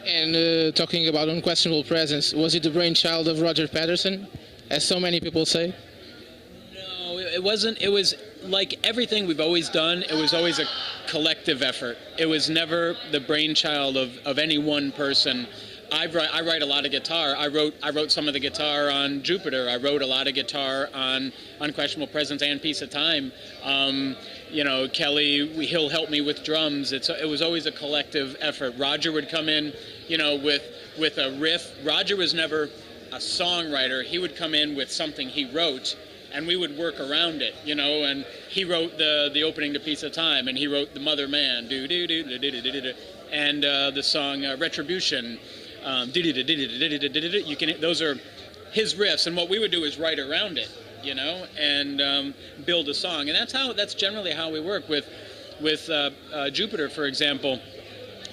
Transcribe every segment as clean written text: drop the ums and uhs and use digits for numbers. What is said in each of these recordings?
And talking about Unquestionable Presence, was it the brainchild of Roger Patterson, as so many people say? No, it wasn't. It was like everything we've always done. It was always a collective effort. It was never the brainchild of any one person. I write a lot of guitar. I wrote some of the guitar on Jupiter. I wrote a lot of guitar on Unquestionable Presence and Piece of Time. Kelly, he'll help me with drums. It was always a collective effort. Roger would come in, with a riff. Roger was never a songwriter. He would come in with something he wrote, and we would work around it, and he wrote the opening to Piece of Time, and he wrote The Mother Man, and the song Retribution. Those are his riffs, and what we would do is write around it, and build a song, and that's generally how we work with Jupiter, for example.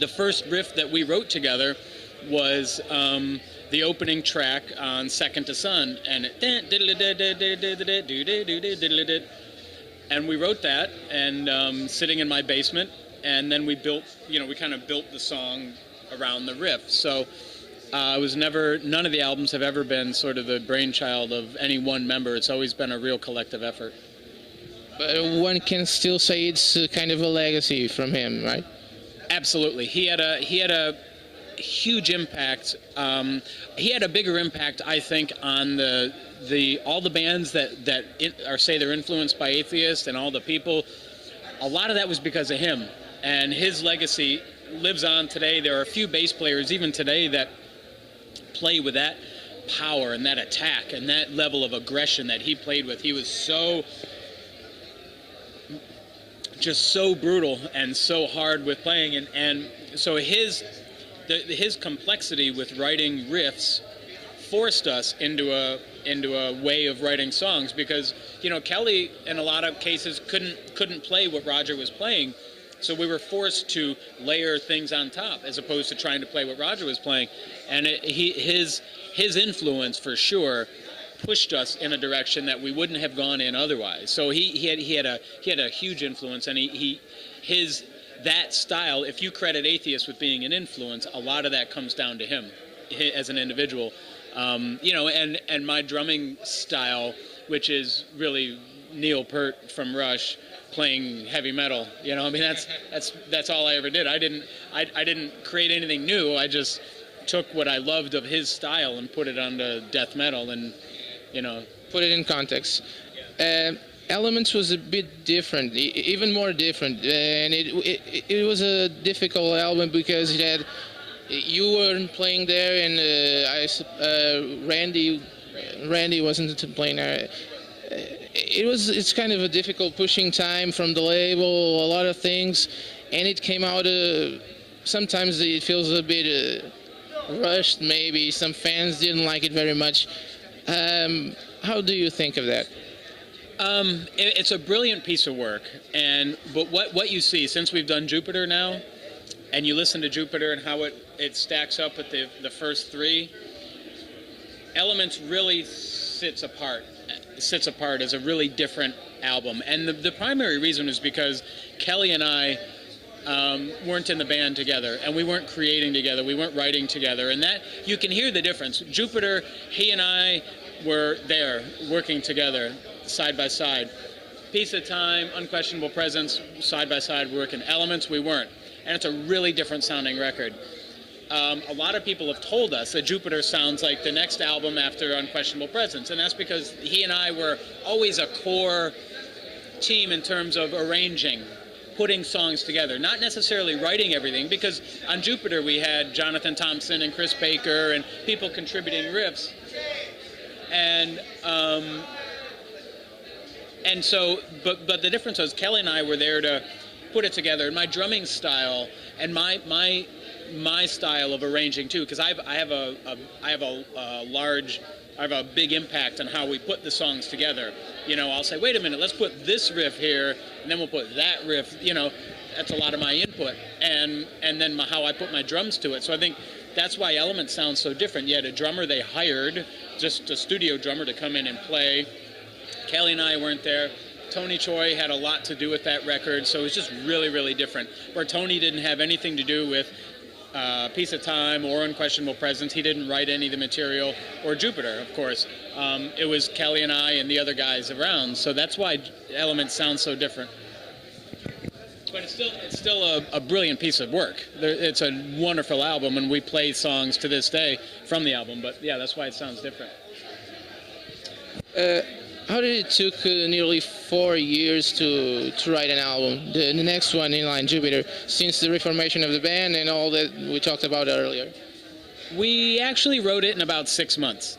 The first riff that we wrote together was the opening track on Second to Sun, and we wrote that, and sitting in my basement, and then we kind of built the song around the riff. So none of the albums have ever been sort of the brainchild of any one member. It's always been a real collective effort. But one can still say it's kind of a legacy from him, right? Absolutely. He had a huge impact. He had a bigger impact, I think, on all the bands that say they're influenced by Atheist, and all the people. A lot of that was because of him, and his legacy lives on today. There are a few bass players even today that play with that power and that attack and that level of aggression that he played with. He was just so brutal and so hard with playing, and so his complexity with writing riffs forced us into a way of writing songs, because Kelly in a lot of cases couldn't play what Roger was playing. So we were forced to layer things on top as opposed to trying to play what Roger was playing. And his influence, for sure, pushed us in a direction that we wouldn't have gone in otherwise. So he had a huge influence, and that style, if you credit Atheist with being an influence, a lot of that comes down to him as an individual. And my drumming style, which is really Neil Peart from Rush, playing heavy metal, that's all I ever did. I didn't create anything new. I just took what I loved of his style and put it onto death metal, and put it in context. Elements was a bit different, even more different, and it was a difficult album because you weren't playing there, and Randy wasn't playing there. It's kind of a difficult pushing time from the label, a lot of things, and it came out, sometimes it feels a bit rushed, maybe. Some fans didn't like it very much. How do you think of that? It's a brilliant piece of work, but what you see, since we've done Jupiter now, and you listen to Jupiter and how it stacks up with the first three, Elements really sits apart as a really different album. And the primary reason is because Kelly and I weren't in the band together, and we weren't creating together, we weren't writing together, and that you can hear the difference. Jupiter, he and I were there working together side by side. Piece of Time, Unquestionable Presence, side by side working. Elements, we weren't, and it's a really different sounding record. A lot of people have told us that Jupiter sounds like the next album after Unquestionable Presence, and that's because he and I were always a core team in terms of arranging, putting songs together, not necessarily writing everything, because on Jupiter we had Jonathan Thompson and Chris Baker and people contributing riffs, and so, but the difference was Kelly and I were there to put it together, and my drumming style and my style of arranging too, because I have a big impact on how we put the songs together. I'll say, wait a minute, let's put this riff here, and then we'll put that riff. That's a lot of my input, and then how I put my drums to it. So I think that's why Elements sounds so different. You had a drummer they hired, just a studio drummer, to come in and play. Kelly and I weren't there. Tony Choi had a lot to do with that record, so it was just really, really different. Where Tony didn't have anything to do with Piece of Time or Unquestionable Presence. He didn't write any of the material, or Jupiter, of course. It was Kelly and I and the other guys around, so that's why Elements sounds so different. But it's still a brilliant piece of work. It's a wonderful album, and we play songs to this day from the album. But yeah, that's why it sounds different. How did it took nearly 4 years to write an album? The next one in line, Jupiter, since the reformation of the band and all that we talked about earlier. We actually wrote it in about 6 months.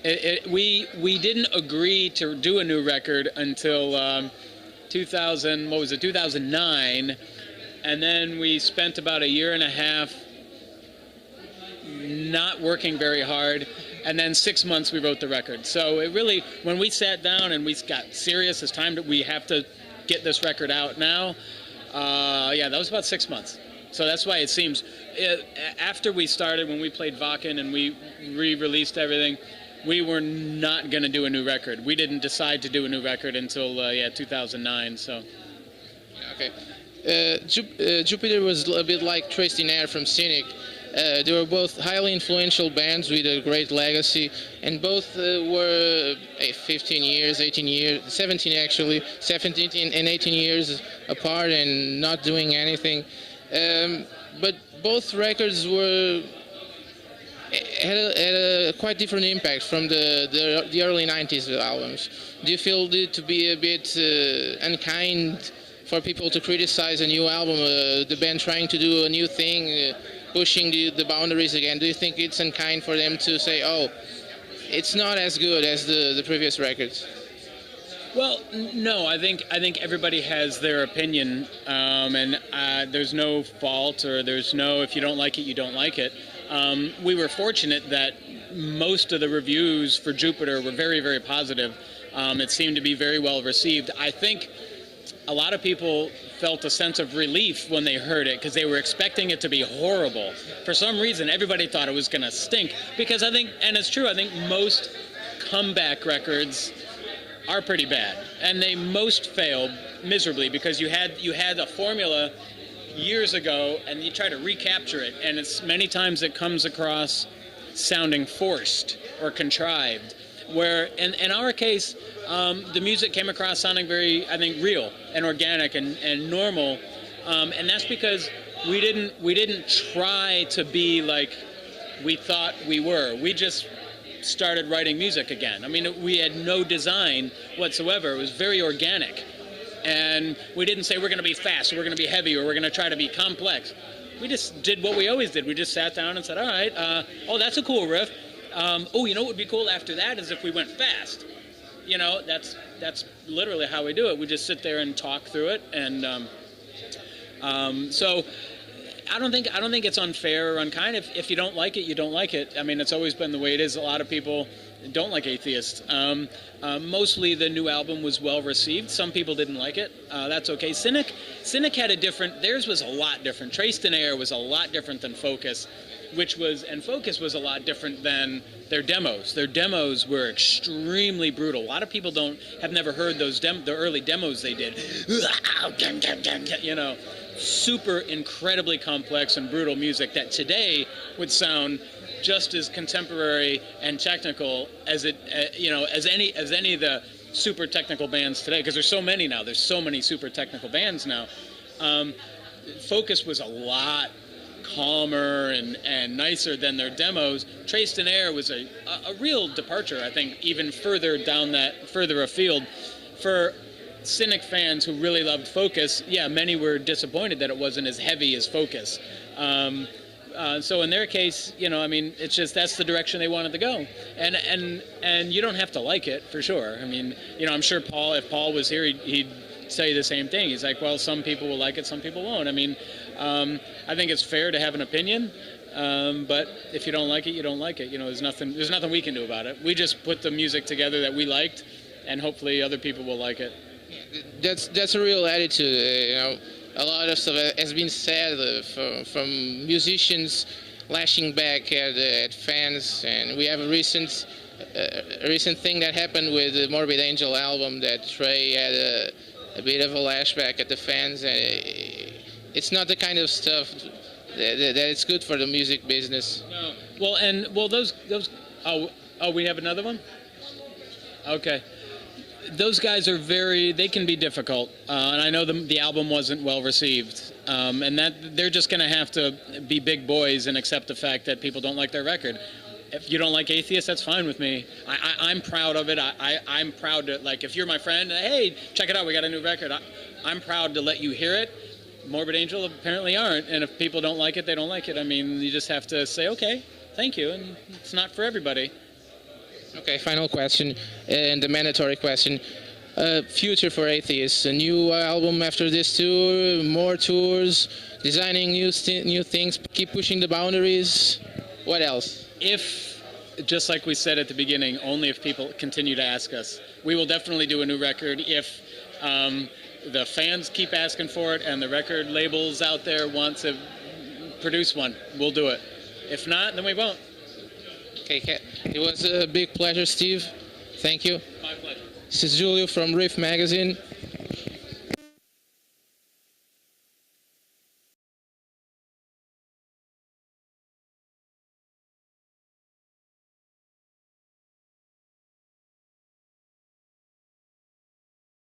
We didn't agree to do a new record until 2009, and then we spent about a year and a half not working very hard, and then 6 months we wrote the record. So it really, when we sat down and we got serious, it's time that we have to get this record out now. Yeah, that was about 6 months. So that's why it seems, after we started, when we played Vakken and we re-released everything, we were not going to do a new record. We didn't decide to do a new record until 2009. So. Okay. Jupiter was a bit like Traced in Air from Cynic. They were both highly influential bands with a great legacy, and both were 15 years, 18 years, 17 actually, 17 and 18 years apart and not doing anything. But both records had a quite different impact from the early 90s albums. Do you feel it to be a bit unkind for people to criticize a new album, the band trying to do a new thing, pushing the boundaries again? Do you think it's unkind for them to say, oh, it's not as good as the previous records? Well, no, I think everybody has their opinion, and there's no fault, or there's no, if you don't like it, you don't like it. We were fortunate that most of the reviews for Jupiter were very, very positive. It seemed to be very well received. I think a lot of people felt a sense of relief when they heard it, because they were expecting it to be horrible. For some reason, everybody thought it was going to stink, because I think, and it's true, I think most comeback records are pretty bad, and they most failed miserably, because you had a formula years ago and you try to recapture it, and it's many times it comes across sounding forced or contrived, where in our case the music came across sounding very, I think, real and organic and normal, and that's because we didn't try to be like we thought we were. We just started writing music again. I mean, we had no design whatsoever. It was very organic. And we didn't say we're going to be fast, or we're going to be heavy, or we're going to try to be complex. We just did what we always did. We just sat down and said, all right, oh, that's a cool riff. Oh, you know what would be cool after that is if we went fast. You know, that's literally how we do it. We just sit there and talk through it. And so I don't think it's unfair or unkind. If you don't like it, you don't like it. I mean, it's always been the way it is. A lot of people don't like Atheist. Mostly the new album was well received. Some people didn't like it. That's okay. Cynic had a different, theirs was a lot different. Traced in Air was a lot different than Focus, and Focus was a lot different than their demos. Their demos were extremely brutal. A lot of people have never heard the early demos they did. You know, super incredibly complex and brutal music that today would sound just as contemporary and technical as as any of the super technical bands today, because there's so many now. There's so many super technical bands now. Focus was a lot calmer and nicer than their demos. Traced in Air was a real departure, I think, even further afield. For Cynic fans who really loved Focus, yeah, many were disappointed that it wasn't as heavy as Focus. So in their case, you know, I mean, it's just that's the direction they wanted to go, and you don't have to like it, for sure. I mean, you know, I'm sure if Paul was here, he'd say the same thing. He's like, well, some people will like it, some people won't. I mean, I think it's fair to have an opinion, but if you don't like it, you don't like it. You know, there's nothing we can do about it. We just put the music together that we liked, and hopefully other people will like it. That's a real attitude, you know. A lot of stuff has been said from musicians lashing back at fans, and we have a recent thing that happened with the Morbid Angel album, that Trey had a bit of a lashback at the fans, and it's not the kind of stuff that it's good for the music business. No. Well, those. Oh, we have another one. Okay. Those guys are they can be difficult, and I know the album wasn't well received, and that they're just going to have to be big boys and accept the fact that people don't like their record. If you don't like Atheist, that's fine with me. I'm proud of it. I'm proud to, like, if you're my friend, hey, check it out, we got a new record. I'm proud to let you hear it. Morbid Angel apparently aren't, and if people don't like it, they don't like it. I mean, you just have to say, okay, thank you, and it's not for everybody. Okay, final question, and the mandatory question. Future for Atheists, a new album after this tour, more tours, designing new things, keep pushing the boundaries. What else? If, just like we said at the beginning, only if people continue to ask us. We will definitely do a new record if the fans keep asking for it and the record labels out there want to produce one. We'll do it. If not, then we won't. Okay, it was a big pleasure, Steve. Thank you. My pleasure. This is Julio from Riff Magazine.